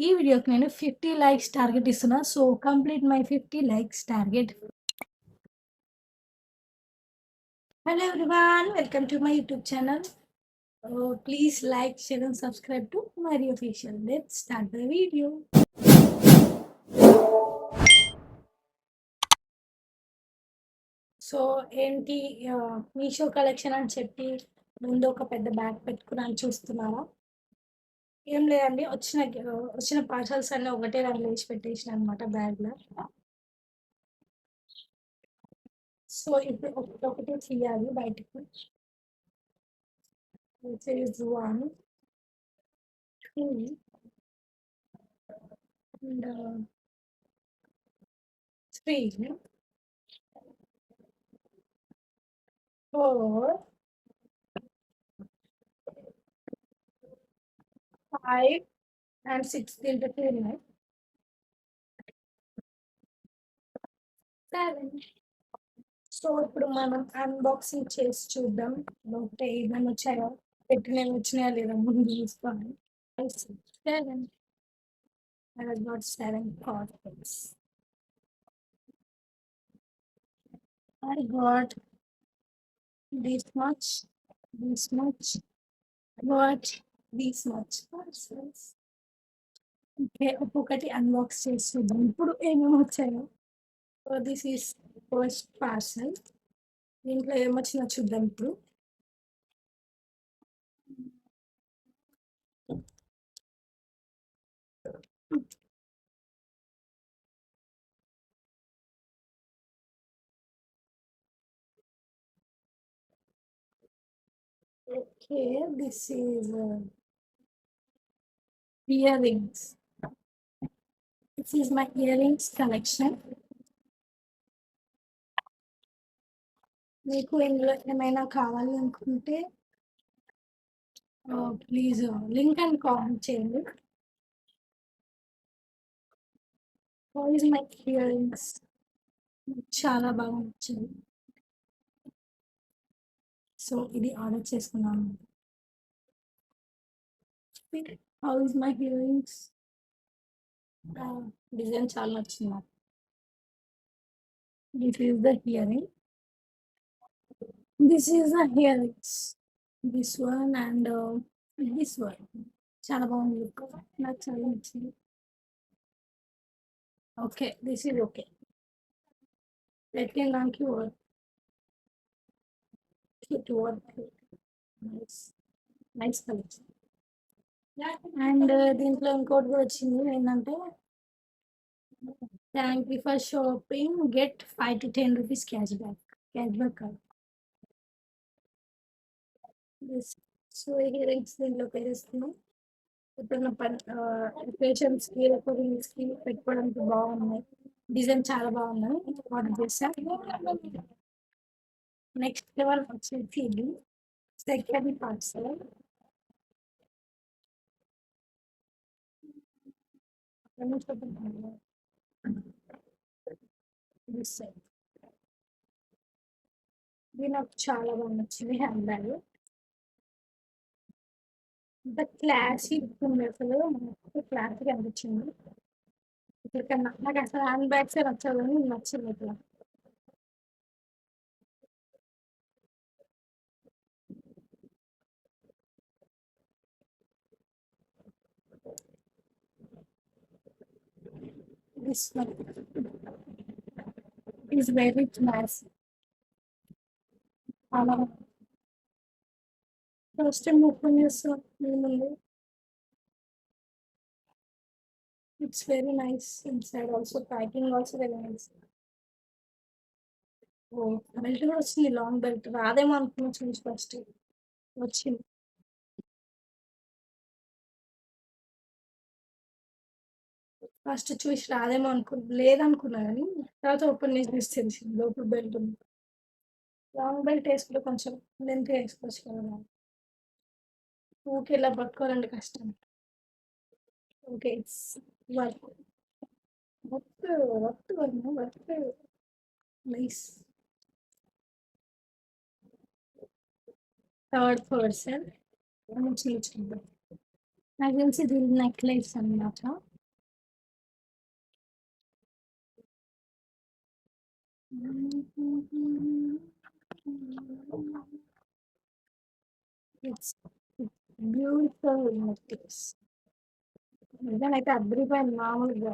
ఈ వీడియోకి నేను 50 లైక్స్ టార్గెట్ ఇస్తున్నా. So, complete my 50 likes target. Hello everyone, welcome to my YouTube channel. Please like, share and subscribe to Mario Official. Let's start the video. So, ఏంటి Meesho collection అని చెప్పి ముందు ఒక పెద్ద బ్యాగ్ పెట్టుకున్నాను చూస్తున్నారా? ఏం లేదండి. వచ్చిన పార్సల్స్ అన్నీ ఒకటే దాంట్లో వేసి పెట్టేసిన అనమాట బ్యాగ్‌లో. సో, ఇప్పుడు ఒకటొకటి తీయాలి బయటికి. This is 1, 2, and 3, 4, 5, and 6 దీంట్లో 2 ఉన్నాయి. 7. సో, ఇప్పుడు మనం అన్బాక్సింగ్ చేసి చూద్దాం. లోపల ఏమేమి వచ్చాయో, పెట్టినవి వచ్చినాయా లేదా ముందు చూసుకోవాలి. 5, 6, 7. I have got 7 cards. I got this much, this much, got this much parcels. Okay. ఒక్కొక్కటి అన్బాక్స్ చేసి చూద్దాం. ఇప్పుడు ఏమేమి వచ్చాయో. So, this is first parcel. దీంట్లో ఏమొచ్చిందో చూద్దాం ఇప్పుడు. Okay. This is ear rings. This is my ear rings collection. మీకు ఇందులో ఏమైనా కావాలి అనుకుంటే ప్లీజ్ లింక్ అండ్ కామెంట్ చేయండి. How is my ear rings. చాలా బాగా నచ్చింది. సో, ఇది ఆర్డర్ చేసుకున్నాను. How is my ear rings. Design చాలా నచ్చింది నాకు. This is the hearing. This is the hearings. This one and this one. చాలా బాగుంది లుక్. నాకు చాలా నచ్చింది. ఓకే. This is okay. పెట్టడానికి cute work. Nice. Nice collection. And దీంట్లో ఇంకోటి కూడా వచ్చింది ఏంటంటే, thank you for shopping, get 5 to 10 rupees cash back. Cash back కాదు. సో, ఇయరింగ్స్ దీంట్లో పేరేస్తున్నాం. ఎప్పుడైనా పేషెంట్స్కి రికవరీస్కి పెట్టుకోవడానికి బాగున్నాయి. డిజైన్ చాలా బాగున్నాయి. ఆర్డర్ చేశాను. నెక్స్ట్ లెవెల్ వచ్చేసి ఇది సెకండ్ పార్సల్. ఇది నాకు చాలా బాగా నచ్చింది హ్యాండ్ బ్యాగ్. ఇంత క్లాసీ లుక్ ఉంది అసలు. మనకు క్లాసీగా అనిపించింది. ఇక్కడికన్నా నాకు అసలు హ్యాండ్ బ్యాగ్సే నచ్చదు కానీ ఇది నచ్చింది ఇట్లా. This one is very classy. First time open చేస్తాను. It's very nice inside also. Packing also very nice. Oh belt కూడా వచ్చింది. లాంగ్ బెల్ట్ రాదేమో అనుకున్నా చూసి ఫస్ట్. వచ్చింది. ఫస్ట్ చూసి రాదేమో లేదనుకున్నా కానీ తర్వాత ఓపెన్ చేసి చూసి తెలిసింది లోపల బెల్ట్ ఉంది. లాంగ్ బెల్ట్ వేసుకుంటే కొంచెం లెంత్ వేసుకోవచ్చు కదా. ఊకే ఇలా పట్టుకోవాలంటే కష్టం. Okay. It's work. Work work work nice. Third person నుంచి చూద్దాం. నాకు తెలిసి ఇది నెక్లెస్ అన్నమాట. It's beautiful necklace. నిజానైతే అద్దరిపోయింది మామూలుగా.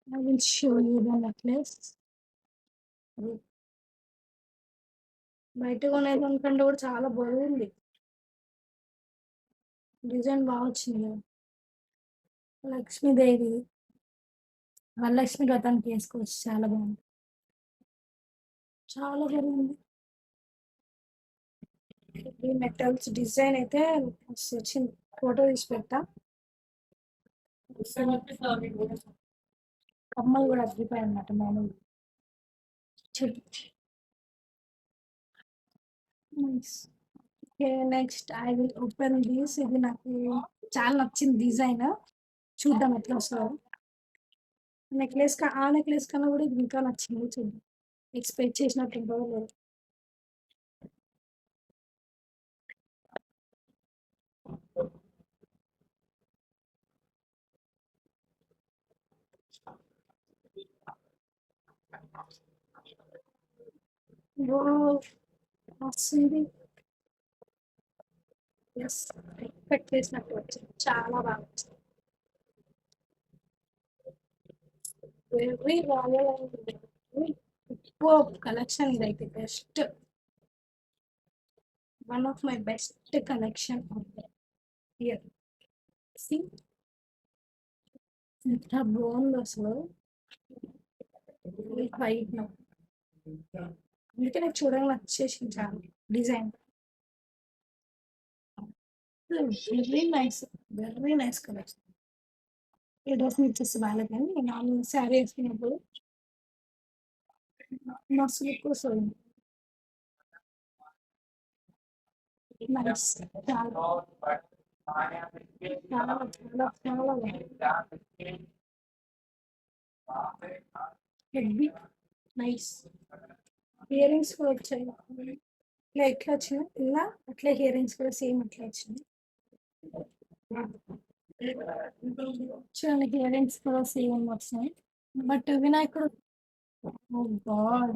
I will show you the necklace. బయట కొనేదానికంటే కూడా చాలా బాగుంది. డిజైన్ బాగా వచ్చింది. లక్ష్మీదేవి వరలక్ష్మి వ్రతానికి వేసుకోవచ్చు, చాలా బాగుంది. చాలా బాగుంది. ఈ మెటల్స్ డిజైన్ అయితే మస్తు వచ్చింది. ఫోటో తీసి పెట్టా. కమ్మలు కూడా అద్దిపోయాయి అన్నమాట మామూలు. Nice. Okay, next I will open this. ఇది నాకు చాలా నచ్చింది డిజైన్. చూద్దాం ఎట్లా వస్తుందో. ఆ నెక్లెస్ కన్నా కూడా ఇది ఇంకా నచ్చింది. చూద్దాం ఎక్స్పెక్ట్ చేసినట్టు ఉంటుందో లేదు. వస్తుంది. ఎస్, ఎక్స్పెక్ట్ చేసినట్టు వచ్చింది. చాలా బాగా వచ్చింది. వెరీ రాయల్ అండ్ ఎక్కువ కలెక్షన్ ఇదైతే best. One of my best collection here. See ఎంత బాగుంది అసలు. వైట్ నో, అందుకే నాకు చూడడానికి వచ్చేసింది చాలా design. Very nice, very nice collection. ఈ డ్రెస్ ఇచ్చేసి బాగాలేదు కానీ నేను శారీ వేసుకున్నప్పుడు మస్తు లుక్ వస్తుంది. నైస్, చాలా చాలా చాలా చాలా బాగుంది. Heavy, nice. ఇయర్ రింగ్స్ కూడా వచ్చాయి. ఇలా ఎట్లా వచ్చినాయి ఇలా అట్లా ఇయర్ రింగ్స్ కూడా సేమ్ అట్లా వచ్చినాయి. చూడండి, ఇయర్ రింగ్స్ కూడా సేమ్ వచ్చినాయి. బట్ వినాయకుడు, ఓ గాడ్,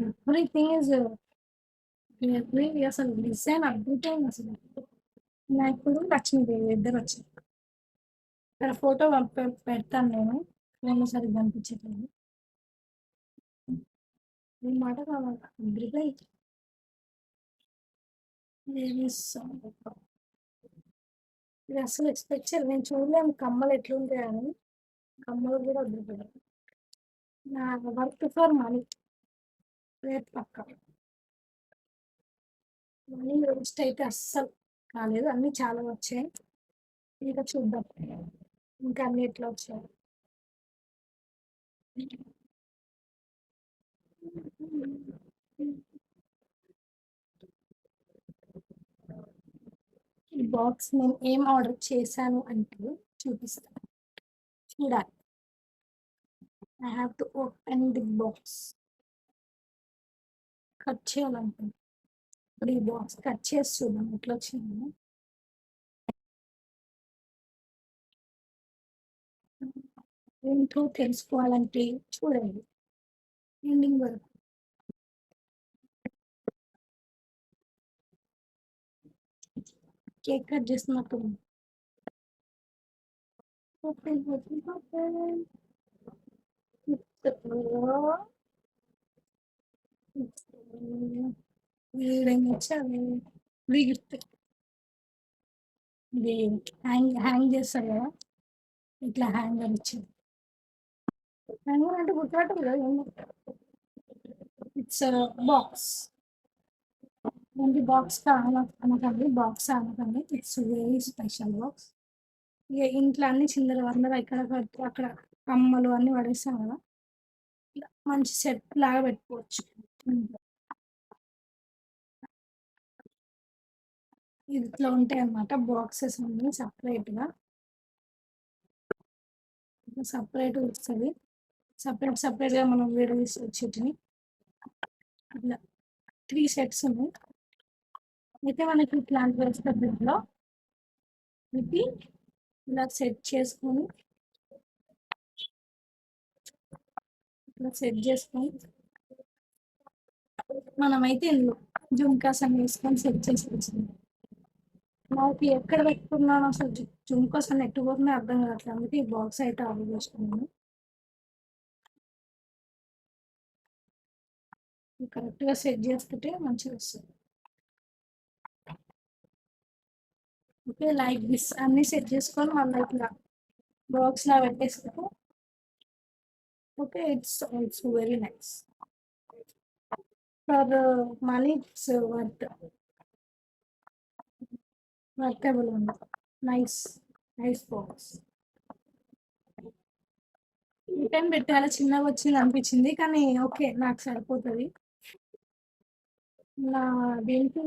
ఎవ్రీథింగ్ ఇస్ ఎవ్రీ అసలు డిజైన్ అద్భుతం అసలు. వినాయకుడు లక్ష్మీదేవి ఇద్దరు వచ్చారు. ఇక్కడ ఫోటో పెడతాను నేను. నేను సరిగ్గా కనిపించట్లేదు. ఈ మాట కావాలి అగ్రిపై. ఇది అసలు ఎక్స్పెక్ట్ చేయలేదు, నేను చూడలేము కమ్మలు ఎట్లుంటాయని. కమ్మలు కూడా అగ్రిపోయాయి. నా వర్క్ ఫర్ మనీ, రేపు పక్క. మనీ వేస్ట్ అయితే అస్సలు కాలేదు, అన్నీ చాలా వచ్చాయి. ఇంకా చూద్దాం ఇంకా అన్ని ఎట్లా వచ్చాయి. ఈ బాక్స్ నేను ఏం ఆర్డర్ చేశాను అంటే చూపిస్తాను, చూడాలి. I have to open the box. Cut చేయాలనుకుంటున్నాను. ఇప్పుడు ఈ బాక్స్ కట్ చేసి చూద్దాం ఎట్లా వచ్చింది. ఏంటో తెలుసుకోవాలంటే చూడండి ఎండింగ్ వరకు. కేక్ కట్ చేస్తున్నప్పుడు ఓపెన్ ఓపెన్ ఓపెన్. వీడేమి వచ్చాడు, గిఫ్ట్. ఇది హ్యాంగ్ హ్యాంగ్ చేస్తారు కదా, ఇట్లా హ్యాంగర్ ఇచ్చింది. హ్యాంగర్ అంటే గుర్తుపట్టదు కదా ఏమో. It's box. ఓన్లీ బాక్స్ అనకండి, బాక్స్ అనకండి, ఇట్స్ వెరీ స్పెషల్ బాక్స్. ఇక ఇంట్లో అన్ని చిందర వందర ఇక్కడ అక్కడ కమ్మలు అన్ని పడేస్తాం కదా, ఇట్లా మంచి సెట్ లాగా పెట్టుకోవచ్చు ఇంట్లో. ఇట్లా ఉంటాయి అన్నమాట బాక్సెస్ అన్ని సపరేట్గా. సపరేట్ వస్తుంది, సపరేట్గా మనం వేరే వచ్చేటిని. ఇట్లా 3 సెట్స్ ఉన్నాయి. అయితే మనకి ఇట్లాంటి వేస్తే దీంట్లో ఇది ఇలా సెట్ చేసుకొని ఇట్లా సెట్ చేసుకొని మనమైతే ఇందులో జుమ్కాస్ అని వేసుకొని సెట్ చేసుకోవచ్చు. నాకు ఎక్కడ పెట్టుకున్నాను అసలు జుమ్కాస్ అని ఎట్టుకోకుండా అర్థం కావట్లేదు, అందుకే ఈ బాక్స్ అయితే ఆర్డర్ చేసుకున్నాను. కరెక్ట్గా సెట్ చేసుకుంటే మంచిగా వస్తుంది. ఓకే, లైక్ దిస్ అన్ని సెట్ చేసుకొని మళ్ళీ ఇట్లా బాక్స్ లా పెట్టేసుకుంటే okay, it's also very nice. For money it's workable ఉంది. Nice, nice box. రిటర్న్ పెట్టాలి, చిన్నగా వచ్చింది అనిపించింది కానీ ఓకే నాకు సరిపోతుంది. నా దీనికి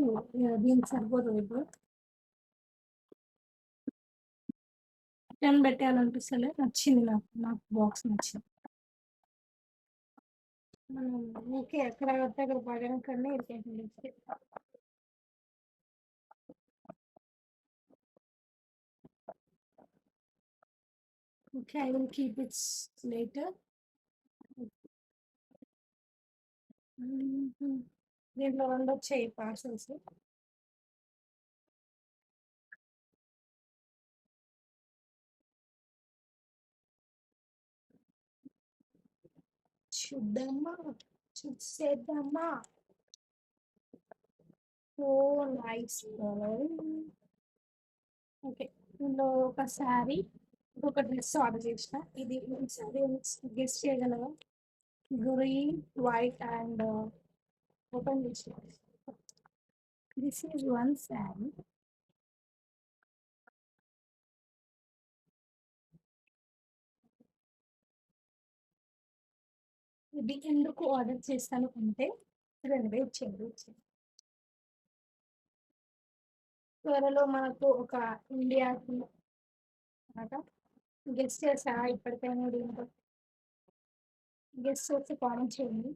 దీనికి సరిపోతుంది. ఇప్పుడు రిటర్న్ పెట్టాలనిపిస్తలే, నచ్చింది నాకు, నాకు బాక్స్ నచ్చింది. మనం ఓకే ఎక్కడ పడితే అక్కడ పడడం కన్నా irritation. Okay, I will keep it's later. దీంట్లో రెండు వచ్చాయి పార్సల్స్. చూద్దామా, చూసేద్దామా. ఓ నైస్. ఓకే, ఇందులో ఒక శారీ, ఒక డ్రెస్ ఆర్డర్ చేసిన. ఇది శారీ గెస్ట్ చేయగలవా? గ్రీన్, వైట్ అండ్ ఓపెన్ చేసిన. This is one sari. ఇది ఎందుకు ఆర్డర్ చేస్తాను అంటే, రెండు ఇచ్చేయండి. త్వరలో మనకు ఒక ఇండియాకి అనగా గెస్ట్ చేసా ఇప్పటికైనా దీంట్లో గెస్ట్ చేసి కామెంట్ చేయండి.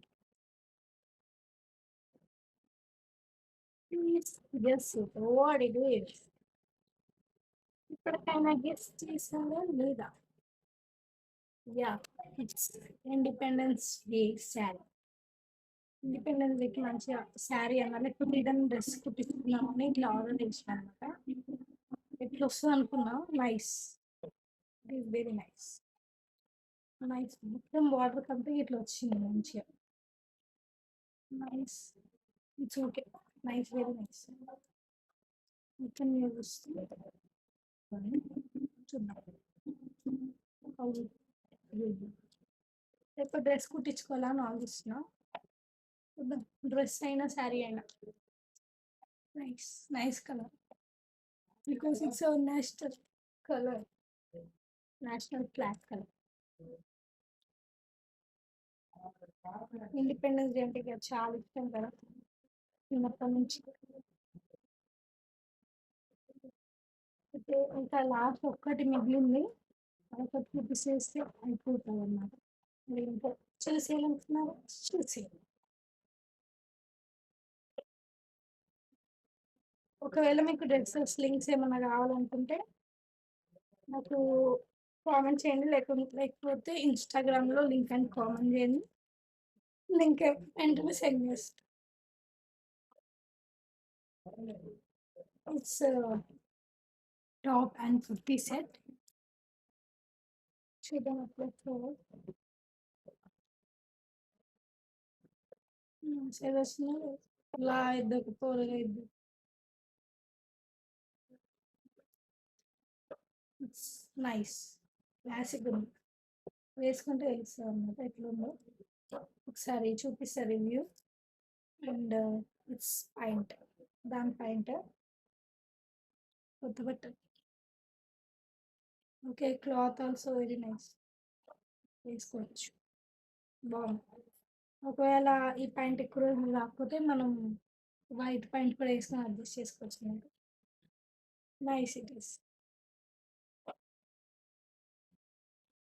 Please guess it what it is. ఇప్పటికైనా గెస్ట్ చేసారా లేదా? Yeah, it's independence day sari. Independence డేకి మంచిగా శారీ అన్నా లేకపోతే ఏదైనా డ్రెస్ కుట్టించుకున్నామని ఇట్లా ఆర్డర్ చేసిన అనమాట. ఎట్లా వస్తుంది అనుకున్నా, nice, it is very nice. Nice, మొత్తం వాటర్ కంటే ఇట్లా వచ్చింది మంచిగా. Nice, it's okay, nice, very nice. మొత్తం మీరు వస్తుంది చూద్దాం. రేపు డ్రెస్ కుట్టించుకోవాలని ఆలోచిస్తున్నా. చూద్దాం, డ్రెస్ అయినా శారీ అయినా. Nice, nice colour because it's our national colour, national flag colour. Independence day అంటే ఇక చాలా ఇష్టం కదా చిన్నప్పటి నుంచి. అయితే ఇంకా లాస్ట్ ఒక్కటి మిగిలింది, అదొకటి చూపిస్తే అయిపోతుంది అన్నమాట. మీరు ఇంకా చూసేయాలనుకున్నారు, చూసేయాలి. ఒకవేళ మీకు డ్రెస్సెస్ లింక్స్ ఏమైనా కావాలనుకుంటే నాకు కామెంట్ చేయండి, లేకపోతే ఇన్స్టాగ్రామ్లో లింక్ అని కామెంట్ చేయండి, లింక్ వెంటనే సెండ్ చేస్తాను. It's top and kurti set. చూద్దాం అప్పుడు సరే వచ్చిన ఇలా ఇద్దరు తోలుగా ఇద్దరు. ఇట్స్ నైస్, క్లాసిక్ ఉంది, వేసుకుంటే తెలుస్తుంది అనమాట ఎట్లుందో. ఒకసారి చూపిస్తా రివ్యూ. అండ్ ఇట్స్ పాయింట్, దాని పాయింట్ కొత్త బట్టలు. Okay, cloth also very nice, వేసుకోవచ్చు, బాగుంది. ఒకవేళ ఈ పాయింట్ ఎక్కువ రోజులు రాకపోతే మనం వైట్ పాయింట్ కూడా వేసుకొని అడ్జస్ట్ చేసుకోవచ్చు అన్నమాట. Nice it is.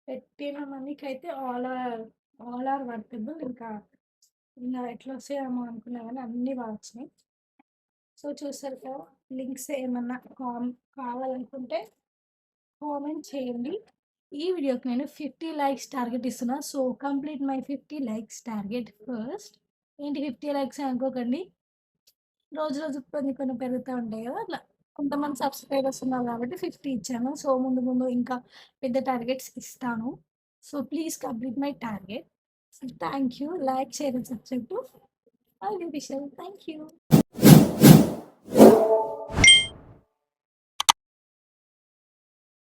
పెట్టిన మనీకి అయితే ఆల్ ఆర్ వర్తబుల్. ఇంకా ఎట్లా వస్తాయేమో అనుకున్నా కానీ అన్నీ బాగా వచ్చినాయి. సో చూస్తారు కదా, లింక్స్ ఏమన్నా కావాలనుకుంటే కామెంట్ చేయండి, ఈ వీడియోకి నేను 50 లైక్స్ టార్గెట్ ఇస్తున్నా. So, complete my 50 likes target first. ఏంటి 50 లైక్సే అనుకోకండి. రోజు రోజుకి కొన్ని కొన్ని పెరుగుతా ఉంటాయి గదా! అట్లా. కొంతమంది సబ్స్క్రైబర్స్ ఉన్నారు కాబట్టి 50 ఇచ్చాను. సో, ముందు ముందు ఇంకా పెద్ద టార్గెట్స్ ఇస్తాను. So, please complete my target. So, thank you. Like, share and subscribe to my new విషయం. Thank you.